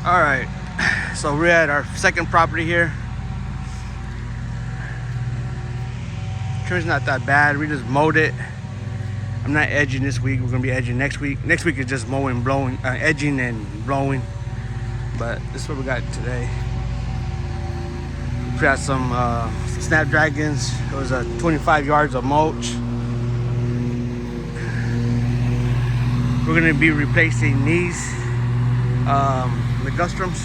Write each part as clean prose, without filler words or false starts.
All right, so we're at our second property here. Trim's not that bad. We just mowed it. I'm not edging this week. We're gonna be edging next week. Next week is just mowing, blowing, edging and blowing. But this is what we got today. We got some snapdragons. It was 25 yards of mulch. We're gonna be replacing these ligustrums.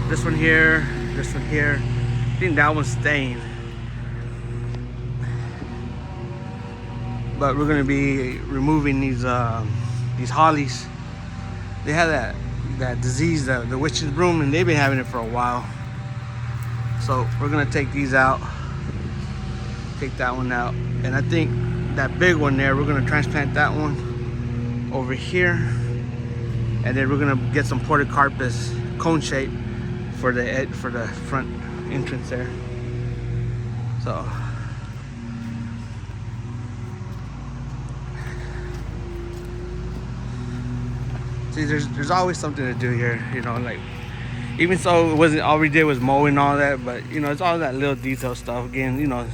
This one here, this one here. I think that one's staying. But we're gonna be removing these hollies. They have that disease, the witch's broom, and they've been having it for a while. So we're gonna take these out, take that one out, and I think that big one there, we're gonna transplant that one over here, and then we're gonna get some portocarpus cone shape for the front entrance there. So see, there's always something to do here, you know, like even so it wasn't all we did was mowing and all that, but you know, it's all that little detail stuff. Again, you know,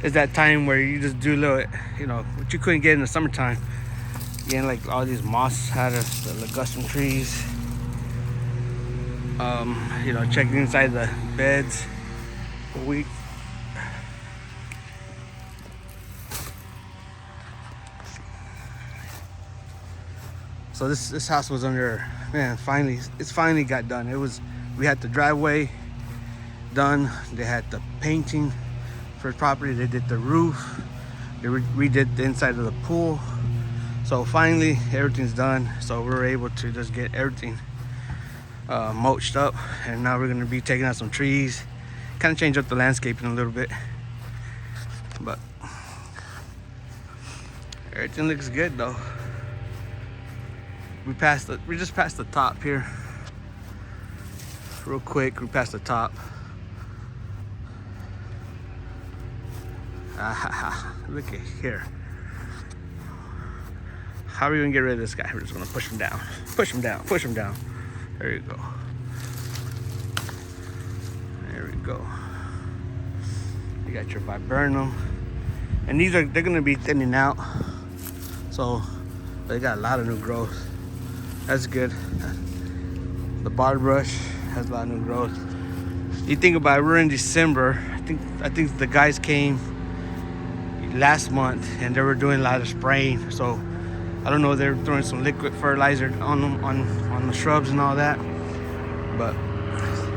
it's that time where you just do little, you know, what you couldn't get in the summertime. Again, like all these moss had the ligustrum trees. You know, checking inside the beds a week. So this house was under, man, it's finally got done. We had the driveway done. They had the painting for the property. They did the roof. They redid the inside of the pool. So finally everything's done. So we were able to just get everything mulched up, and now we're gonna be taking out some trees, kind of change up the landscaping a little bit. But everything looks good though. We just passed the top here. Real quick, we passed the top. Look at here. How are we gonna get rid of this guy? We're just gonna push him down. Push him down, push him down. There you go. There we go. You got your viburnum. And they're gonna be thinning out. So they got a lot of new growth. That's good. The bar brush has a lot of new growth. You think about it, we're in December. I think the guys came last month and they were doing a lot of spraying. So I don't know, they're throwing some liquid fertilizer on them, on the shrubs and all that. But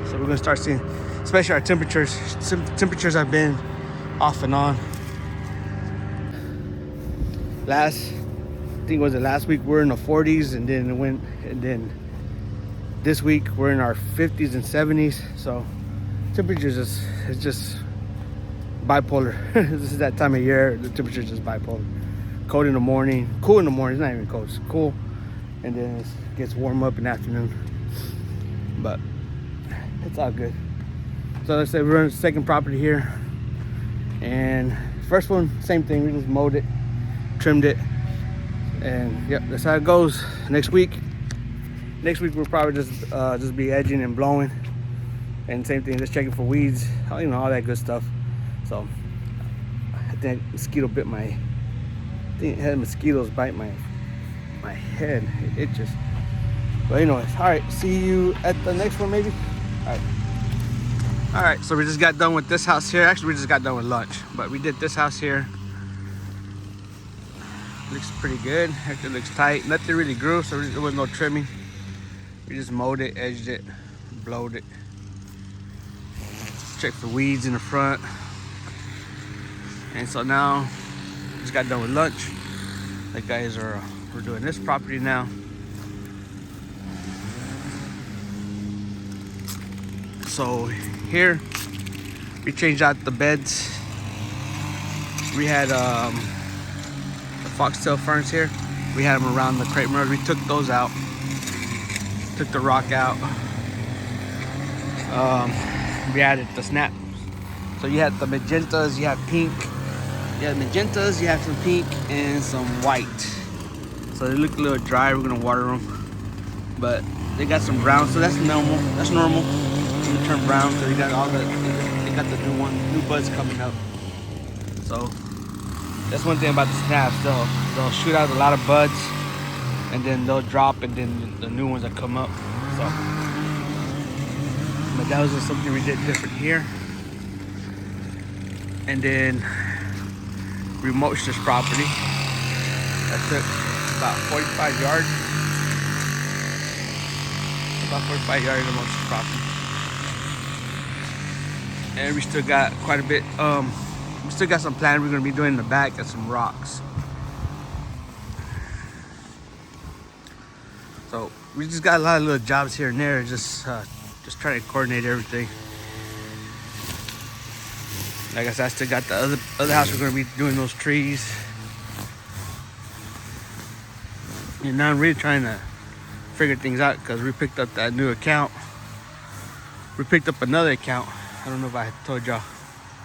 so we're gonna start seeing, especially our temperatures. Temperatures have been off and on. I think was it last week we're in the 40s, and then this week we're in our 50s and 70s. So temperatures it's just bipolar. This is that time of year, the temperature's just bipolar. Cold in the morning, cool in the morning. It's not even cold, it's cool, and then it gets warm up in the afternoon. But it's all good. So let's say we're on the second property here, and first one, same thing. We just mowed it, trimmed it, and yep, that's how it goes. Next week we'll probably just be edging and blowing, and same thing, just checking for weeds, you know, all that good stuff. So I think mosquito bit my. I think it had mosquitoes bite my head. It just. But anyways, all right. See you at the next one, maybe. All right. So we just got done with this house here. Actually, we just got done with lunch, but we did this house here. Looks pretty good. Actually, looks tight. Nothing really grew, so there was no trimming. We just mowed it, edged it, blowed it. Checked for weeds in the front. And so now, just got done with lunch. The guys we're doing this property now. So here, we changed out the beds. We had the foxtail ferns here. We had them around the crepe myrtles. We took those out. Took the rock out. We added the snap. So you had the magentas, you have pink. You have magentas, you have some pink and some white. So they look a little dry. We're gonna water them. but they got some brown, so that's normal. That's normal. You turn brown because they got all they got the new buds coming up. So that's one thing about the snaps. They'll shoot out a lot of buds, and then they'll drop, and then the new ones that come up. So, but that was just something we did different here. And then we mulched this property. That took about 45 yards. About 45 yards to mulch this property. And we still got quite a bit. We still got some plans we're gonna be doing in the back and some rocks. So we just got a lot of little jobs here and there, just trying to coordinate everything. Like I said, I still got the other house we're gonna be doing those trees. And now I'm really trying to figure things out because we picked up that new account. We picked up another account. I don't know if I told y'all,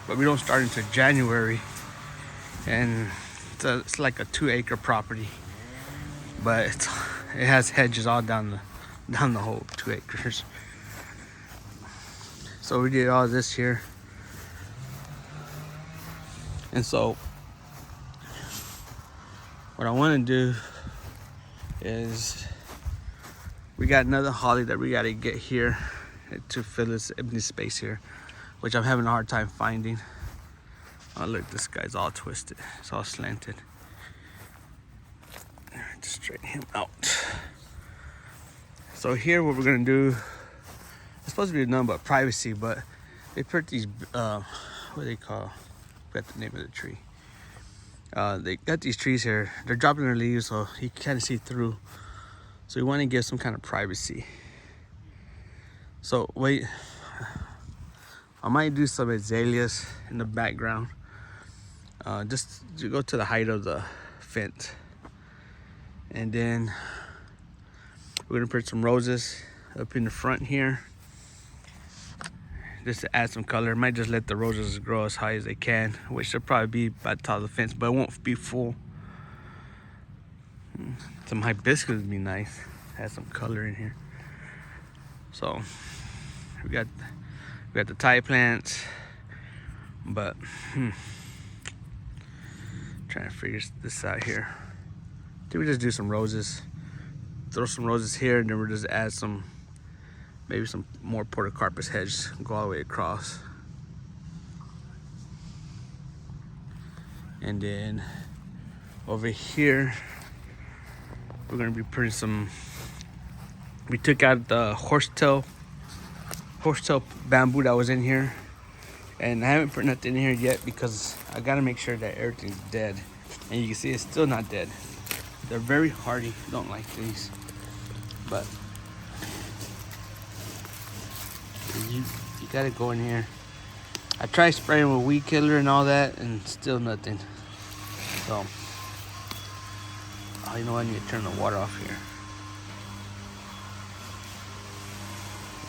but we don't start until January. And it's like a 2-acre property, but it has hedges all down the whole 2 acres. So we did all this here. And so what I want to do is we got another holly that we got to get here to fill this empty space here, which I'm having a hard time finding. Oh look, this guy's all twisted. It's all slanted. Just straighten him out. So here what we're gonna do, it's supposed to be nothing but privacy, but they put these what do they call, I forgot the name of the tree. They got these trees here. They're dropping their leaves so you can kind of see through. So you want to give some kind of privacy. So wait, I might do some azaleas in the background, just to go to the height of the fence. And then we're gonna put some roses up in the front here, just to add some color. Might just let the roses grow as high as they can, which will probably be by the top of the fence, but it won't be full. Some hibiscus would be nice. Add some color in here. So we got the Thai plants, but trying to figure this out here. I think we just do some roses. Throw some roses here, and then we'll just add some, maybe some more portocarpus hedge, go all the way across. And then over here, we're gonna be putting some, we took out the horsetail bamboo that was in here. And I haven't put nothing in here yet because I gotta make sure that everything's dead. And you can see it's still not dead. They're very hardy, don't like these. But you gotta go in here. I tried spraying with weed killer and all that and still nothing. So, oh, you know what, I need to turn the water off here.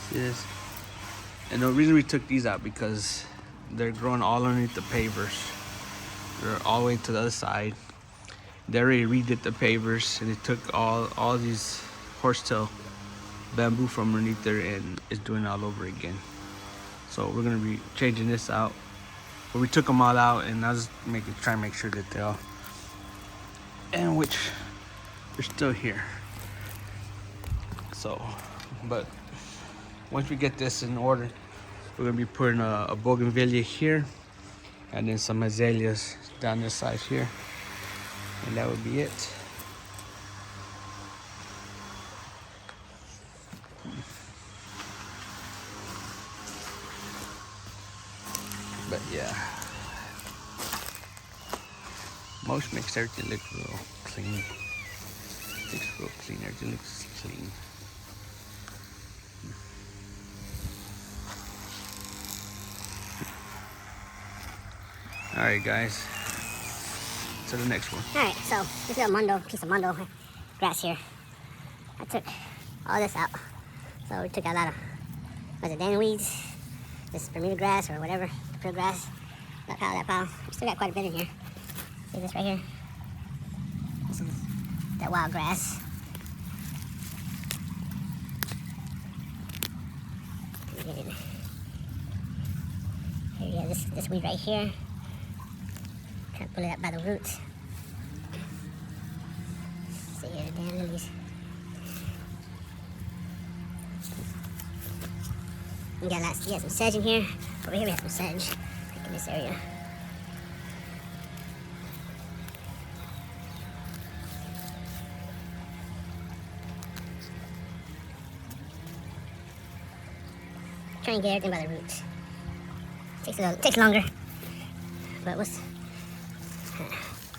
See this? And the reason we took these out because they're growing all underneath the pavers. They're all the way to the other side. They already redid the pavers and they took all these horsetail bamboo from underneath there and is doing it all over again. So we're gonna be changing this out. But we took them all out, and I was just trying to make sure that they're all, and which they're still here. So, but once we get this in order, we're gonna be putting a bougainvillea here, and then some azaleas down this side here, and that would be it. But yeah, mulch makes everything look real clean. Looks real clean. Everything looks clean. All right, guys. To the next one. All right, so this little piece of mondo grass here. I took all this out. So we took out a lot of, was it dandelion weeds? This is Bermuda grass or whatever, field grass. That pile. We still got quite a bit in here. See this right here? This is that wild grass. this weed right here. Kind of pull it up by the roots. See here, the damn lilies. We got some sedge in here. Over here we have some sedge, like in this area. Try and get everything by the roots. Takes longer, but I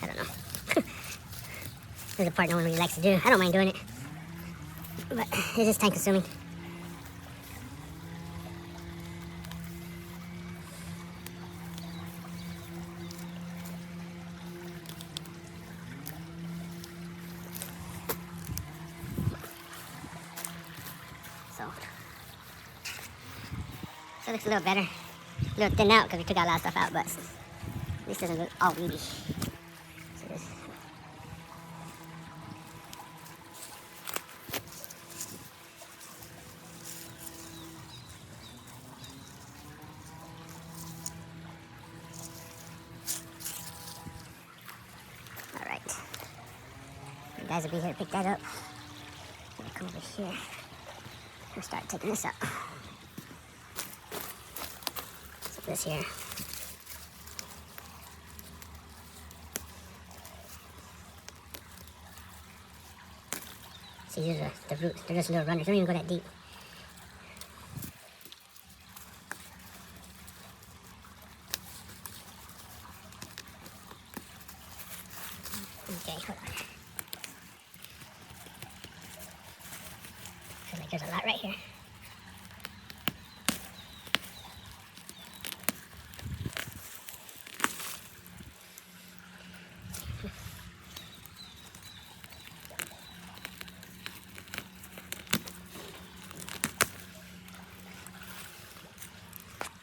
don't know. This is the part no one really likes to do. I don't mind doing it, but it's just time consuming. So it looks a little better, a little thin out because we took a lot of stuff out, but at least it doesn't look all weedy. So this. All right, you guys will be here to pick that up. We'll come over here and start taking this out. This here. See, these are the roots. They're just little runners. They don't even go that deep. Okay, hold on. Feels like there's a lot right here.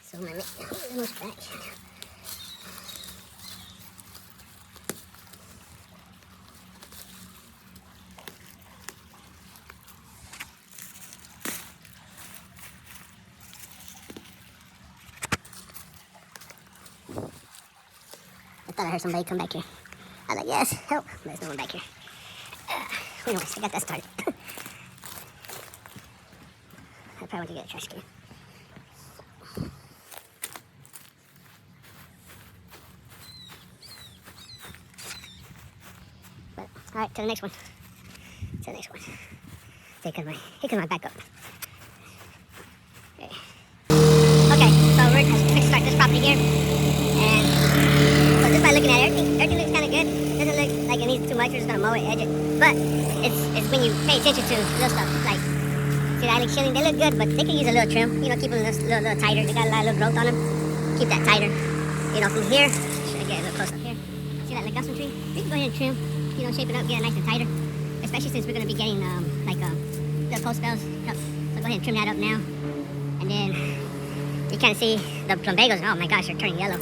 So my almost back. I thought I heard somebody come back here. I was like, yes, help. But there's no one back here. Anyways, I got that started. I probably want to get a trash can. But, all right, to the next one. To the next one. Here comes my backup. Okay. Okay, so we're going to start this property here. And so just by looking at everything looks kind of good. Doesn't look like it needs too much. We're just going to mow it, edge it. But it's when you pay attention to little stuff. Like, see the island shilling, they look good, but they can use a little trim. You know, keep them a little tighter. They got a lot of little growth on them. Keep that tighter. You know, from here, should I get a little close up here? See that legume tree? We can go ahead and trim. You know, shape it up, get it nice and tighter. Especially since we're going to be getting little post bells up. So go ahead and trim that up now. And then you kind of see the plumbagos. Oh my gosh, they're turning yellow.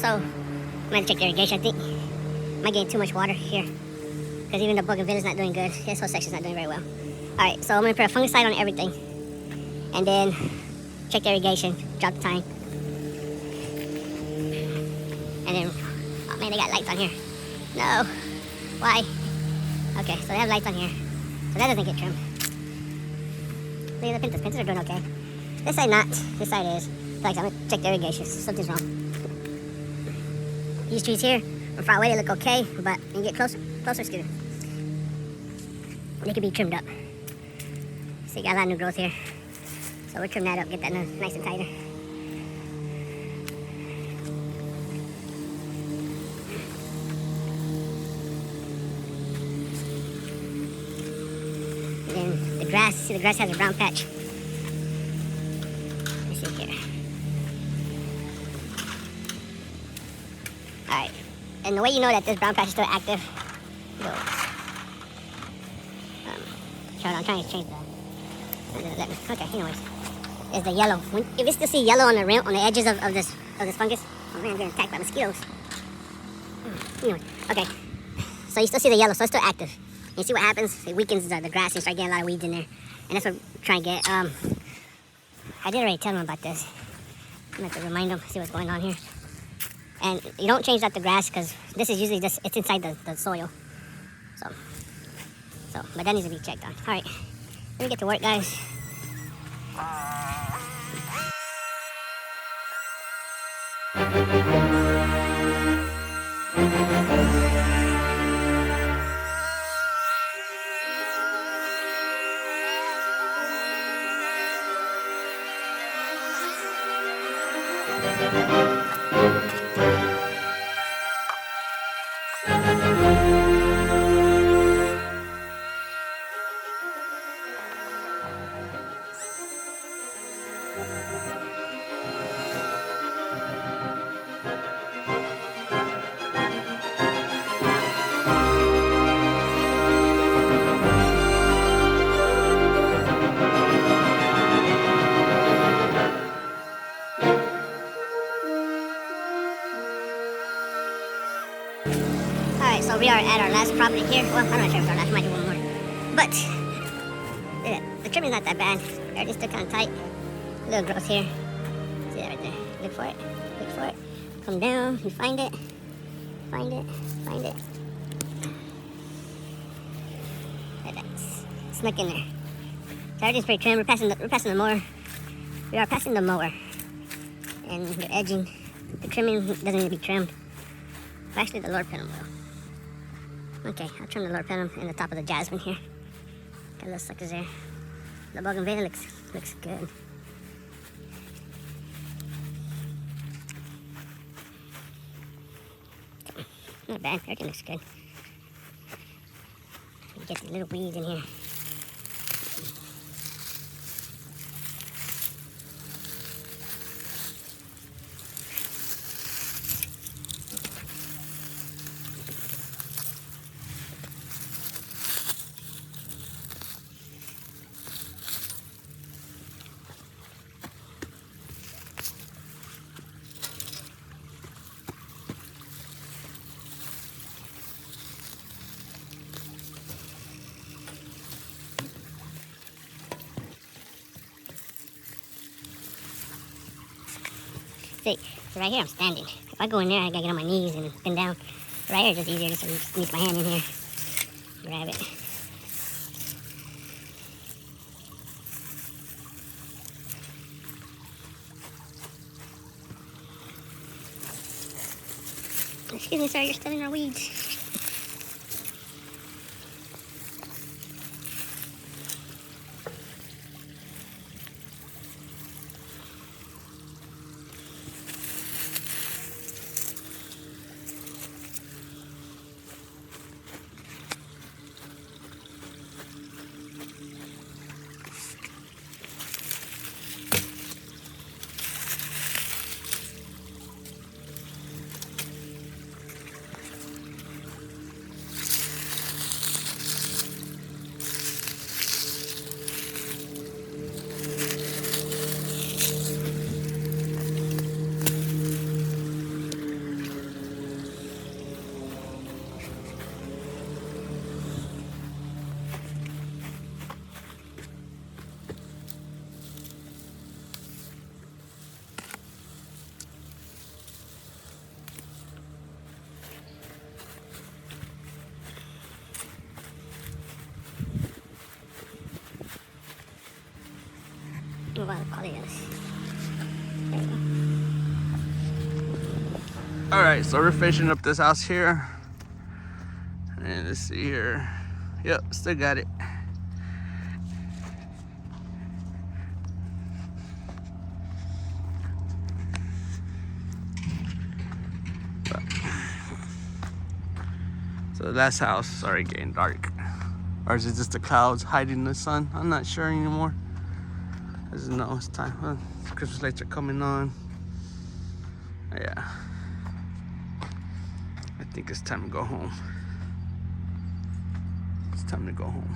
So I'm going to check the irrigation. I think I'm getting too much water here. Because even the bougainvillea is not doing good. This whole section's not doing very well. Alright, so I'm going to put a fungicide on everything. And then check the irrigation, drop the time. And then, oh man, they got lights on here. No. Why? Okay, so they have lights on here. So that doesn't get trimmed. Look at the pintas. Pintas are doing okay. This side not. This side is. Like, I'm going to check the irrigation. Something's wrong. These trees here, from far away, they look okay. But when you get closer, it's good. They could be trimmed up. So you got a lot of new growth here. So we'll trim that up, get that nice and tighter. And then the grass, see the grass has a brown patch. Let me see here. Alright, and the way you know that this brown patch is still active, go. I'm trying to change that. Okay, anyways, is the yellow. If you still see yellow on the rim, on the edges of this fungus, oh man, I'm getting attacked by mosquitoes. Anyway, okay, so you still see the yellow, so it's still active. You see what happens? It weakens the grass and you start getting a lot of weeds in there, and that's what I'm trying to get. I did already tell them about this. I'm gonna have to remind them, see what's going on here. And you don't change out the grass because this is usually just, it's inside the soil. So, but that needs to be checked on. All right, let me get to work, guys. Alright, so we are at our last property here. Well, I'm not sure if it's our last, might do one more. But the trimming's not that bad. Everything's still kind of tight. Little growth here. See that right there? Look for it. Look for it. Come down. You find it. Find it. Find it. There it is. Snuck in there. So everything's pretty trim. We're passing the mower. We are passing the mower. And the edging. The trimming doesn't need to be trimmed. Actually, the Lord put them will. Okay, I'll trim the Lord Penum in the top of the jasmine here. Got little suckers there. The bougainvillea looks good. Not bad, everything looks good. Get these little weeds in here. See, so right here I'm standing. If I go in there, I gotta get on my knees and bend down. Right here, it's just easier just to sneak my hand in here, grab it. Excuse me, sir, you're still in our weeds. Move on, quality of this. There you go. Alright, so we're finishing up this house here. And let's see here. Yep, still got it. So that's house, sorry, getting dark. Or is it just the clouds hiding the sun? I'm not sure anymore. I just know it's time. Well, Christmas lights are coming on. Yeah. I think it's time to go home. It's time to go home.